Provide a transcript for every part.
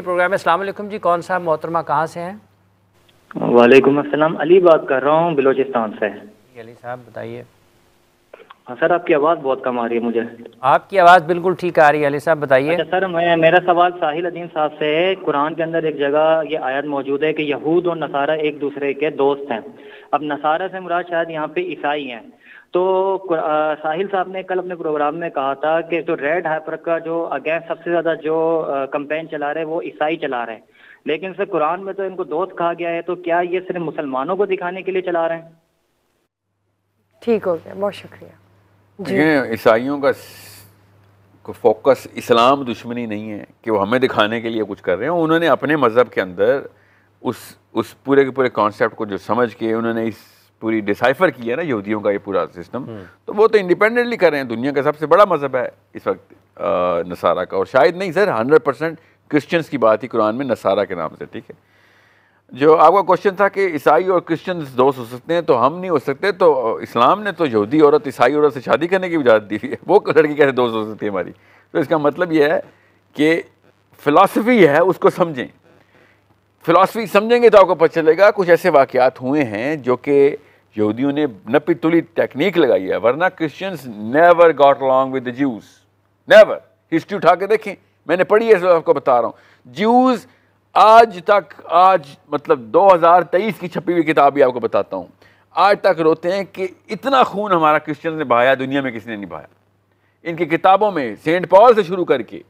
Programme में। अस्सलाम वालेकुम जी, कौन सा मोहतरमा कहाँ से हैं? वालेकुम अस्सलाम, अली बात कर रहा हूँ बलोचिस्तान से। अली साहब बताइए। हाँ सर, आपकी आवाज़ बहुत कम आ रही है मुझे। आपकी आवाज़ बिल्कुल ठीक आ रही है अली साहब, बताइए। अच्छा सर, मेरा सवाल साहिल अदीन साहब से है। कुरान के अंदर एक जगह ये आयत मौजूद है कि यहूद और नसारा एक दूसरे के दोस्त हैं। अब नसारा से मुराद शायद यहाँ पे ईसाई हैं। तो साहिल साहब ने कल अपने प्रोग्राम में कहा था कि जो रेड हाइपर का जो अगेंस्ट सबसे ज़्यादा जो कंपेन चला रहे हैं वो ईसाई चला रहे हैं, लेकिन सर कुरान में तो इनको दोस्त कहा गया है। तो क्या ये सिर्फ मुसलमानों को दिखाने के लिए चला रहे हैं? ठीक हो गया, बहुत शुक्रिया जी। ईसाइयों का फोकस इस्लाम दुश्मनी नहीं है कि वो हमें दिखाने के लिए कुछ कर रहे हैं। उन्होंने अपने मज़हब के अंदर उस पूरे के पूरे कॉन्सेप्ट को जो समझ के उन्होंने इस पूरी डिसाइफर किया ना यहूदियों का ये पूरा सिस्टम, तो वो तो इंडिपेंडेंटली कर रहे हैं। दुनिया का सबसे बड़ा मज़हब है इस वक्त नसारा का, और शायद नहीं सर 100% क्रिश्चियंस की बात ही कुरान में नसारा के नाम से। ठीक है, जो आपका क्वेश्चन था कि ईसाई और क्रिश्चियंस दोस्त हो सकते हैं, तो हम नहीं हो सकते। तो इस्लाम ने तो यहूदी औरत ईसाई औरत से शादी करने की इजाज़त दी हुई है, वो लड़की कैसे दोस्त हो सकती है हमारी? तो इसका मतलब ये है कि फ़िलासफ़ी है उसको समझें। फ़िलासफ़ी समझेंगे तो आपको पता चलेगा कुछ ऐसे वाक़यात हुए हैं जो कि यहूदियों ने नपी तुली टेक्निक लगाई है, वरना Christians never got along with the Jews, never. History उठा के देखें, मैंने पढ़ी है, आपको बता रहा हूँ। ज्यूज़ आज तक, आज मतलब 2023 की छपी हुई किताब भी आपको बताता हूँ, आज तक रोते हैं कि इतना खून हमारा क्रिश्चियन ने बहाया, दुनिया में किसी ने नहीं बहाया। इनकी किताबों में सेंट पॉल से शुरू करके,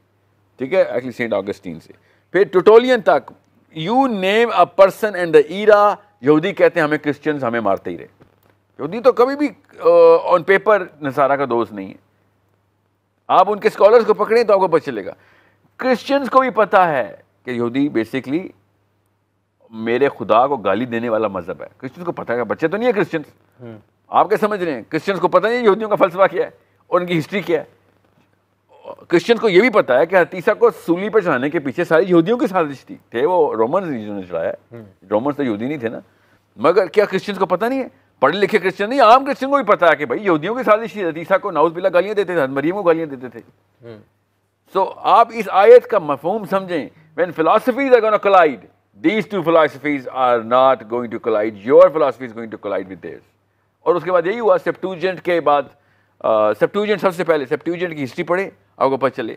ठीक है, एक्चुअली सेंट ऑगस्टीन से फिर टर्टुलियन तक, you name a person and the era, यहूदी कहते हैं हमें क्रिश्चियंस हमें मारते ही रहे। यहूदी तो कभी भी ऑन पेपर नसारा का दोस्त नहीं है। आप उनके स्कॉलर्स को पकड़ें तो आपको पता चलेगा। क्रिश्चियंस को भी पता है कि यहूदी बेसिकली मेरे खुदा को गाली देने वाला मजहब है। क्रिश्चियंस को पता है, बच्चे तो नहीं है क्रिश्चियंस, आप क्या समझ रहे हैं? क्रिश्चियंस को पता नहीं यहूदियों का फलसफा क्या है और उनकी हिस्ट्री क्या है। क्रिश्चियंस को यह भी पता है कि हतीसा को सूली पर चढ़ाने के पीछे सारी यहूदियों की साजिश थी। थे वो रोमन्स जिन्होंने चढ़ाया, रोमन्स तो यहूदी नहीं थे ना। मगर क्या क्रिश्चियंस को पता नहीं है? पढ़े लिखे क्रिश्चियन नहीं, आम क्रिश्चियन को भी पता है कि भाई यहूदियों की साजिश थी। हतीसा को नाउज़ गालियां देते थे, मरियम को गालियां देते थे। सो आप इस आयत का मफहूम समझें। When philosophies are going to collide, these two philosophies are not going to collide. Your philosophy is going to collide with theirs. और उसके बाद यही हुआ सेप्टुजिंट के बाद। सेप्टुजिंट सबसे पहले सेप्टुजिंट की हिस्ट्री पढ़े, आपको पता चले।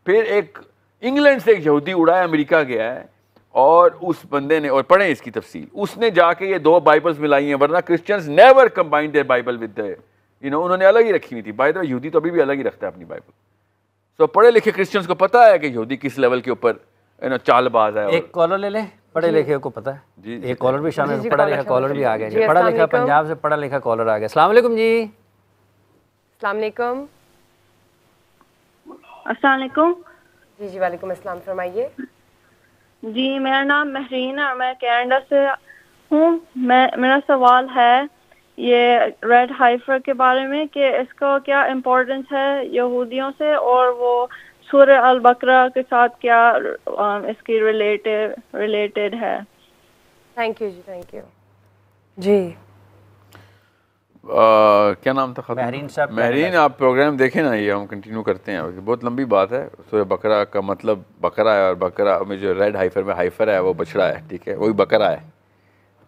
फिर एक इंग्लैंड से एक यहूदी उड़ा है, अमेरिका गया है, और उस बंदे ने, और पढ़ें इसकी तफसील, उसने जाके ये दो बाइबल्स मिलाई हैं, वरना Christians never combine their Bible with the, उन्होंने अलग ही रखी हुई थी। बाय द वे यहूदी तो अभी भी अलग ही रखता है अपनी बाइबल। तो पढ़े लिखे क्रिश्चियंस को पता है कि यहूदी किस लेवल के ऊपर चालबाज है। एक कॉलर ले लें, पढ़े लिखे को पता है जी। एक कॉलर भी शामिल, पढ़ा लिखा कॉलर भी आ गया जी। पढ़ा लिखा पंजाब से पढ़ा लिखा कॉलर आ गया। अस्सलाम वालेकुम जी। अस्सलाम वालेकुम। अस्सलाम वालेकुम। जी जी वालेकुम अस्सलाम, फरमाइए। जी मेरा नाम महरीन है और मैं कनाडा से हूँ। मेरा सवाल है ये रेड हाइफर के बारे में कि इसका क्या इम्पोर्टेंस है यहूदियों से, और वो सूरह अल बकरा के साथ क्या इसकी रिलेटेड है। थैंक यू जी, थैंक यू जी। क्या नाम था? महरीन साहब। महरीन, आप प्रोग्राम देखें ना, ये हम कंटिन्यू करते हैं, बहुत लंबी बात है। सूरह बकरा का मतलब बकरा है, और बकरा में जो रेड हाइफर में हाइफर है वो बछड़ा है, ठीक है, वही बकरा है।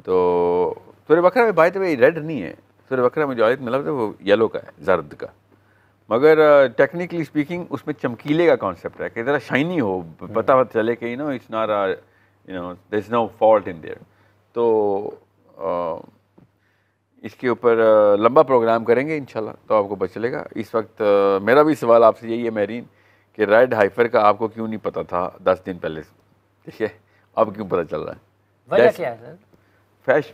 तो सूरह बकरा में बात है रेड नहीं है, सूरह बकरा में जो आयत में लफ्ज़ है वो येलो का है, जर्द का। मगर टेक्निकली स्पीकिंग उसमें चमकीले का कॉन्सेप्ट है कि ज़रा शाइनी हो, पता चले कि it's not there is no fault in there. तो इसके ऊपर लंबा प्रोग्राम करेंगे इंशाल्लाह, तो आपको पता चलेगा। इस वक्त मेरा भी सवाल आपसे यही है महरीन कि रेड हाइफर का आपको क्यों नहीं पता था 10 दिन पहले, ठीक है, अब क्यों पता चल रहा है? वजह क्या है सर?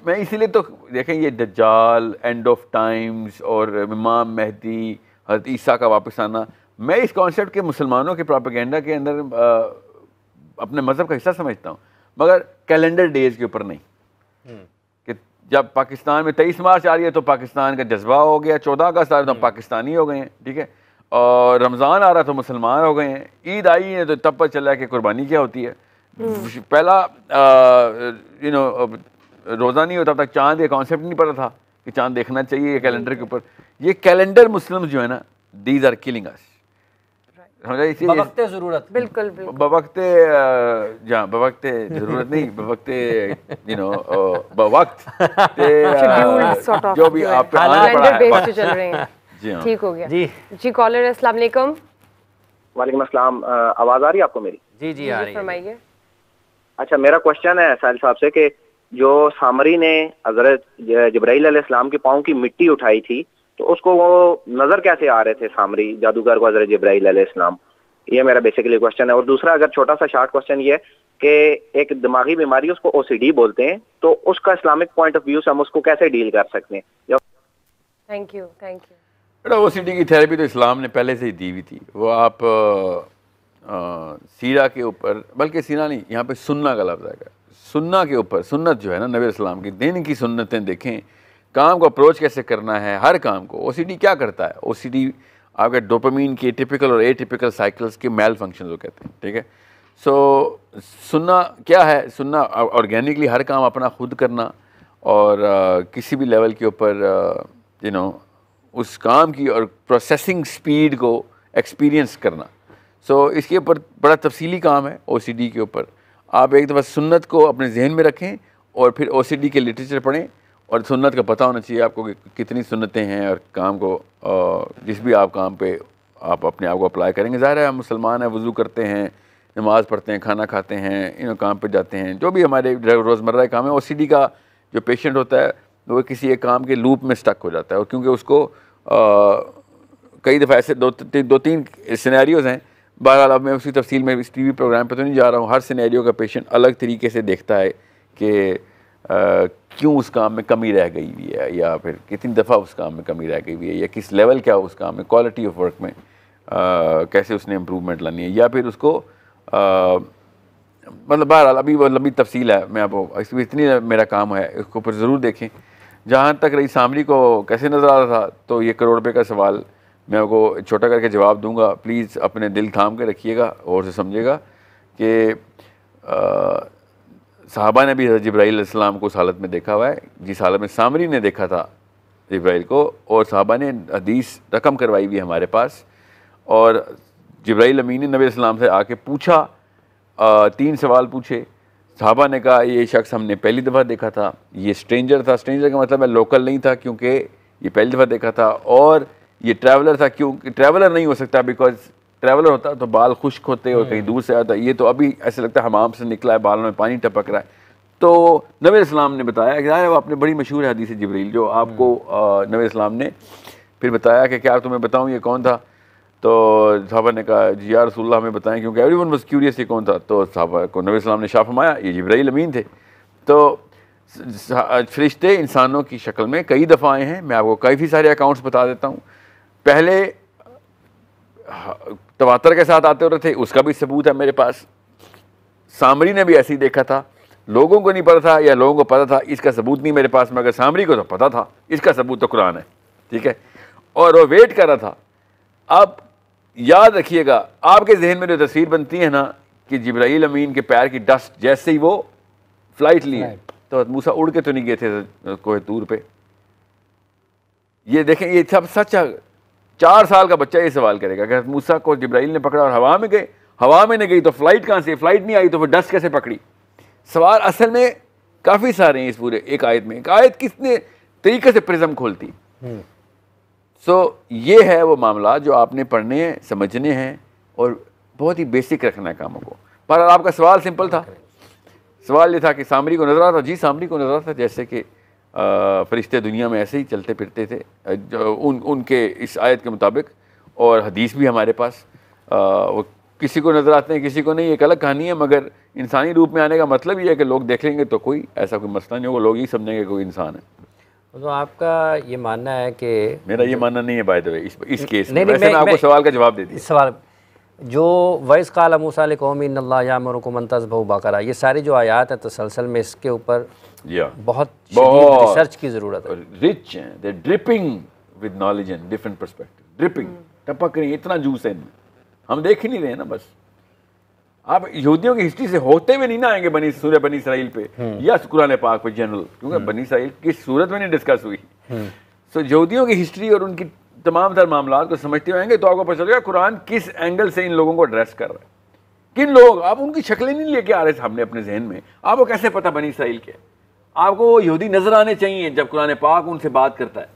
मैं इसीलिए तो देखें, ये दज्जाल, एंड ऑफ टाइम्स और इमाम मेहदी, हज़रत ईसा का वापस आना, मैं इस कॉन्सेप्ट के मुसलमानों के प्रोपेगेंडा के अंदर अपने मज़हब का हिस्सा समझता हूँ, मगर कैलेंडर डेज के ऊपर नहीं। कि जब पाकिस्तान में 23 मार्च आ रही है तो पाकिस्तान का जज्बा हो गया, 14 अगस्त आ रहा है तो पाकिस्तानी हो गए हैं, ठीक है, और रमज़ान आ रहा तो मुसलमान हो गए हैं, ईद आई है तो तब पता चला कि कुर्बानी क्या होती है। पहला रोज़ा नहीं होता तब तक चांद का कॉन्सेप्ट नहीं पता था कि चांद देखना चाहिए कैलेंडर के ऊपर। ये कैलेंडर मुस्लिम जो है ना, दीज आर किलिंग अस। समझा, इसी बवक्ते ज़रूरत। बिल्कुल बिल्कुल। बवक्ते बवक्ते ज़रूरत नहीं, बवक्ते बवक्त Scheduled sort of जो भी जो है, आप पे आना calendar पड़ा है based वक्त। चल रहे हैं। जी हाँ। ठीक हो गया जी जी। कॉलर अस्सलाम वालेकुम। वालेकुम अस्सलाम। आवाज़ आ रही है आपको मेरी? जी जी आ रही है। फरमाइए। अच्छा, मेरा क्वेश्चन है साहिल साहब से कि जो सामरी ने हजरत जिब्राइल अलैहिस्सलाम के पाँव की मिट्टी उठाई थी, तो उसको वो नजर कैसे आ रहे थे सामरी जादूगर को हजरत जिब्राइल अलैहिस्सलाम? ये मेरा बेसिकली क्वेश्चन है। और दूसरा, अगर छोटा सा शॉर्ट क्वेश्चन ये है कि एक दिमागी बीमारी उसको ओसीडी बोलते हैं, तो उसका इस्लामिक पॉइंट ऑफ व्यू से हम उसको कैसे डील कर सकते हैं? Thank you thank you. बेटा ओसीडी की थेरेपी तो इस्लाम ने पहले से ही दी हुई थी। वो आप सीरा के ऊपर, बल्कि सीरा नहीं, यहाँ पे सुन्ना का लफ्ज़ आएगा, सुन्ना के ऊपर, सुन्नत जो है ना नबी इस्लाम की, दिन की सुन्नतें देखें, काम को अप्रोच कैसे करना है, हर काम को। ओसीडी क्या करता है? ओसीडी आपके डोपामीन के टिपिकल और एटिपिकल साइकिल्स के मेल फंक्शन को कहते हैं, ठीक है। सो सुन्ना क्या है? सुन्ना ऑर्गेनिकली हर काम अपना खुद करना और किसी भी लेवल के ऊपर यू नो उस काम की और प्रोसेसिंग स्पीड को एक्सपीरियंस करना। सो इसके ऊपर बड़ा तफसीली काम है ओसीडी के ऊपर। आप एक दफ़ा सुन्नत को अपने जहन में रखें और फिर ओसीडी के लिटरेचर पढ़ें, और सुन्नत का पता होना चाहिए आपको कि कितनी सुन्नतें हैं, और काम को जिस भी आप काम पे आप अपने आप को अप्लाई करेंगे। ज़ाहिर है हम मुसलमान हैं, वज़ू करते हैं, नमाज़ पढ़ते हैं, खाना खाते हैं, काम पे जाते हैं, जो भी हमारे रोज़मर्रा काम है। ओसीडी का जो पेशेंट होता है वो किसी एक काम के लूप में स्टक हो जाता है, और क्योंकि उसको कई दफ़ा ऐसे दो तीन सिनेरियोज़ हैं। बहरहाल अब मैं उसी तफसील में इस टीवी प्रोग्राम पे तो नहीं जा रहा हूँ। हर सिनेरियो का पेशेंट अलग तरीके से देखता है कि क्यों उस काम में कमी रह गई हुई है, या फिर कितनी दफ़ा उस काम में कमी रह गई हुई है, या किस लेवल क्या उस काम में, क्वालिटी ऑफ वर्क में कैसे उसने इम्प्रूवमेंट लानी है, या फिर उसको मतलब बहरहाल अभी वो लंबी तफसील है, मैं आपको इसमें इतनी मेरा काम है, इसके ऊपर ज़रूर देखें। जहाँ तक रही सामरी को कैसे नज़र आ रहा था, तो ये करोड़ रुपये का सवाल मैं आपको छोटा करके जवाब दूंगा। प्लीज़ अपने दिल थाम के रखिएगा और से समझिएगा कि सहाबा ने भी हज़रत जिब्राइल अलैहिस्सलाम को उस हालत में देखा हुआ है जिस हालत में सामरी ने देखा था जिब्राइल को, और सहाबा ने हदीस रकम करवाई हुई है हमारे पास। और जिब्राइल अमीन ने नबी अलैहिस्सलाम से आके पूछा, 3 सवाल पूछे। सहाबा ने कहा ये शख्स हमने पहली दफ़ा देखा था, ये स्ट्रेंजर था। स्ट्रेंजर का मतलब है लोकल नहीं था, क्योंकि ये पहली दफ़ा देखा था, और ये ट्रैवलर था, क्योंकि ट्रैवलर नहीं हो सकता बिकॉज ट्रैवलर होता तो बाल खुश्क होते और कहीं दूर से आता। ये तो अभी ऐसे लगता है हमाम से निकला है, बालों में पानी टपक रहा है। तो नबी इस्लाम ने बताया कि वो आपने बड़ी मशहूर हदीस है जिब्रील, जो आपको नबी इस्लाम ने फिर बताया कि क्या तुम्हें बताऊँ ये कौन था? तो साहबा ने कहा जी या रसूलल्लाह हमें बताएं, क्योंकि एवरीवन वाज क्यूरियस ये कौन था। तो साहबा को नबी इस्लाम ने शाह फरमाया ये जिब्राइल अमीन थे। तो फरिश्ते इंसानों की शक्ल में कई दफ़ा आए हैं। मैं आपको काफ़ी सारे अकाउंट्स बता देता हूँ। पहले तवातर के साथ आते होते थे, उसका भी सबूत है मेरे पास। सामरी ने भी ऐसे ही देखा था, लोगों को नहीं पता था या लोगों को पता था, इसका सबूत नहीं मेरे पास, मगर सामरी को तो पता था, इसका सबूत तो कुरान है, ठीक है। और वो वेट कर रहा था। अब याद रखिएगा, आपके जहन में जो तस्वीर बनती है ना कि जिब्राइल अमीन के पैर की डस्ट जैसे ही वो फ्लाइट लिए, तो मूसा उड़ के तो नहीं गए थे कोहे तूर पे। ये देखें, ये सब सच है। 4 साल का बच्चा ये सवाल करेगा कि मूसा को जिब्राइल ने पकड़ा और हवा में गए, हवा में नहीं गई तो फ्लाइट कहाँ से, फ्लाइट नहीं आई तो फिर डस्ट कैसे पकड़ी? सवाल असल में काफ़ी सारे हैं इस पूरे एक आयत में। एक आयत किसने तरीके से प्रिज्म खोलती। सो ये है वो मामला जो आपने पढ़ने हैं, समझने हैं, और बहुत ही बेसिक रखना है कामों को। पर आपका सवाल सिंपल था। सवाल ये था कि सामरी को नजर आता? जी सामरी को नजर आता, जैसे कि फरिश्ते दुनिया में ऐसे ही चलते फिरते थे उनके इस आयत के मुताबिक, और हदीस भी हमारे पास। वो किसी को नज़र आते हैं, किसी को नहीं, एक अलग कहानी है। मगर इंसानी रूप में आने का मतलब ये है कि लोग देख लेंगे तो कोई ऐसा कोई मसला नहीं होगा, लोग ही समझेंगे कोई इंसान है। तो आपका ये मानना है कि मेरा ये मानना नहीं है बाय द वे इस केस में। नहीं, वैसे मैं आपको सवाल का जवाब दे दिया। इस सवाल जो वैस काल मूसा लिकौमी इन्नल्लाह यामुरुकुम अन तज़बहू बकरा, ये सारी जो आयात है तसलसल में, इसके ऊपर बहुत रिसर्च की ज़रूरत है। रिच हैं, they dripping with knowledge and different perspective. Dripping, टपक रही है, इतना जूस है इनमें, हम देख ही नहीं रहे ना। बस आप यहूदियों की हिस्ट्री से होते हुए नहीं ना आएंगे सूरह बनी इसराइल पे या कुरान पाक पे जनरल, क्योंकि बनी इसराइल किस सूरत में नहीं डिस्कस हुई। सो यहूदियों की हिस्ट्री और उनकी तमाम तर मामला को समझते होंगे तो आपको पता चलेगा कुरान किस एंगल से इन लोगों को एड्रेस कर रहा है। किन लोग, आप उनकी शक्लें नहीं लेके आ रहे सामने अपने जहन में, आपको कैसे पता बनी इसराइल के? आपको वो यहूदी नजर आने चाहिए जब कुरान पाक उनसे बात करता है,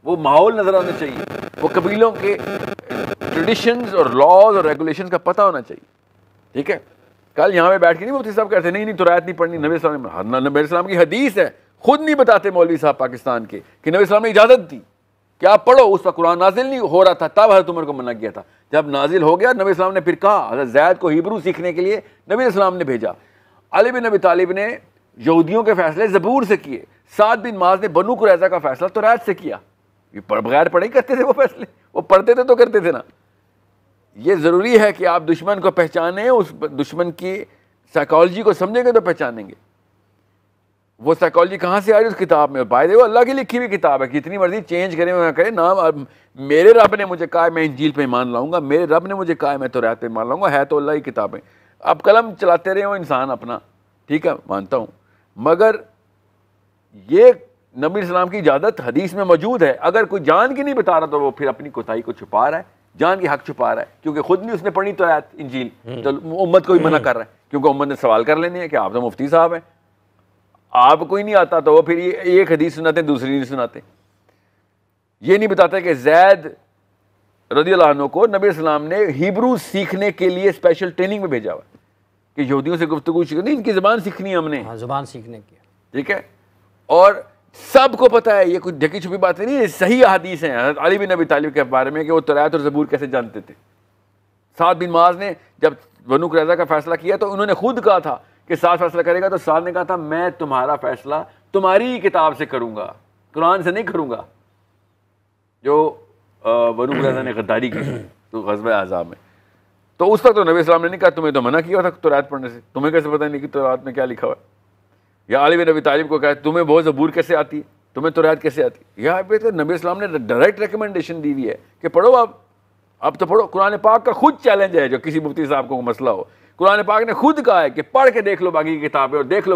वो माहौल नजर आना चाहिए, वो कबीलों के ट्रेडिशंस और लॉज और रेगुलेशंस का पता होना चाहिए। ठीक है, कल यहाँ पे बैठ के नहीं मुफ्ती साहब कहते नहीं तो रायत नहीं पढ़नी, नबी सल्लल्लाहु की हदीस है, खुद नहीं बताते मौलवी साहब पाकिस्तान के कि नबी सल्लल्लाहु ने इजाज़त दी कि आप पढ़ो। उस वक्त कुरान नाजिल नहीं हो रहा था, तब हज़रत उमर को मना किया था। जब नाजिल हो गया नबी सल्लल्लाहु ने फिर कहा, हज़रत ज़ैद को हिब्रू सीखने के लिए नबी सल्लल्लाहु ने भेजा। अली बिन अबी तालिब ने यहूदियों के फैसले ज़बूर से किए, साद बिन माज ने बनु कुरैज़ा का फैसला तौरात से किया। ये बगैर पढ़े ही करते थे वो फैसले, वो पढ़ते थे तो करते थे ना। ये ज़रूरी है कि आप दुश्मन को पहचानें, उस दुश्मन की साइकोलॉजी को समझेंगे तो पहचानेंगे। वो साइकोलॉजी कहाँ से आ रही है? उस किताब में। बाय द वे वो अल्लाह की लिखी हुई किताब है, कितनी मर्जी चेंज करें मैं करें नाम। मेरे रब ने मुझे कहा मैं इंजील पे ईमान लाऊंगा, मेरे रब ने मुझे कहा मैं तौरात पे ईमान लाऊंगा, है तो अल्लाह की किताबें। अब कलम चलाते रहे वो इंसान अपना, ठीक है, मानता हूँ, मगर ये नबी सलाम की इजाज़त हदीस में मौजूद है। अगर कोई जान की नहीं बता रहा तो वो फिर अपनी कोताही को छुपा रहा है, जान की हक छुपा रहा है, क्योंकि खुद नहीं उसने पढ़ी तौरात इंजील, तो उम्मत को ही मना कर रहा है, क्योंकि उम्मत ने सवाल कर लेने हैं कि आप तो मुफ्ती साहब हैं, आपको ही नहीं आता, तो वो फिर ये एक हदीस सुनाते दूसरी नहीं सुनाते। ये नहीं बताते कि जैद रज़ियल्लाहु अन्हु को नबी सल्लल्लाहु अलैहि वसल्लम ने हिब्रू सीखने के लिए स्पेशल ट्रेनिंग में भेजा हुआ कि यहूदियों से गुफ्तगू सीखनी, इनकी ज़बान सीखनी है हमने। हाँ, ज़बान सीखने की, ठीक है। और सबको पता है, ये कुछ ढकी छुपी बातें नहीं, ये सही हदीस हैं हज़रत अली बिन अबी तालिब के बारे में कि वो तौरात और ज़बूर कैसे जानते थे। साद बिन माज ने जब बनु कुरैज़ा का फैसला किया तो उन्होंने खुद कहा था कि साद फैसला करेगा, तो साद ने कहा था मैं तुम्हारा फैसला तुम्हारी ही किताब से करूंगा, कुरान से नहीं करूंगा। जो बनु कुरैज़ा ने गद्दारी की तो ग़ज़वे अहज़ाब में, तो उस तक तो नबी सल्लल्लाहु ने नहीं कहा तुम्हें तो मना किया था तौरात पढ़ने से, तुम्हें कैसे पता नहीं कि तौरात में क्या लिखा हुआ है। या अली बिन अबी तालिब को कहा तुम्हें बहुत ज़बूर कैसे आती है, तुम्हें तौरात कैसे आती है। यहाँ पे तो नबी सल्लल्लाहु ने डायरेक्ट रिकमेंडेशन दी हुई है कि पढ़ो, आप तो पढ़ो। कुरान पाक का खुद चैलेंज है, जो किसी मुफ्ती साहब को मसला हो, कुरान पाक ने खुद कहा है कि पढ़ के देख लो बाकी की किताबें और देख लो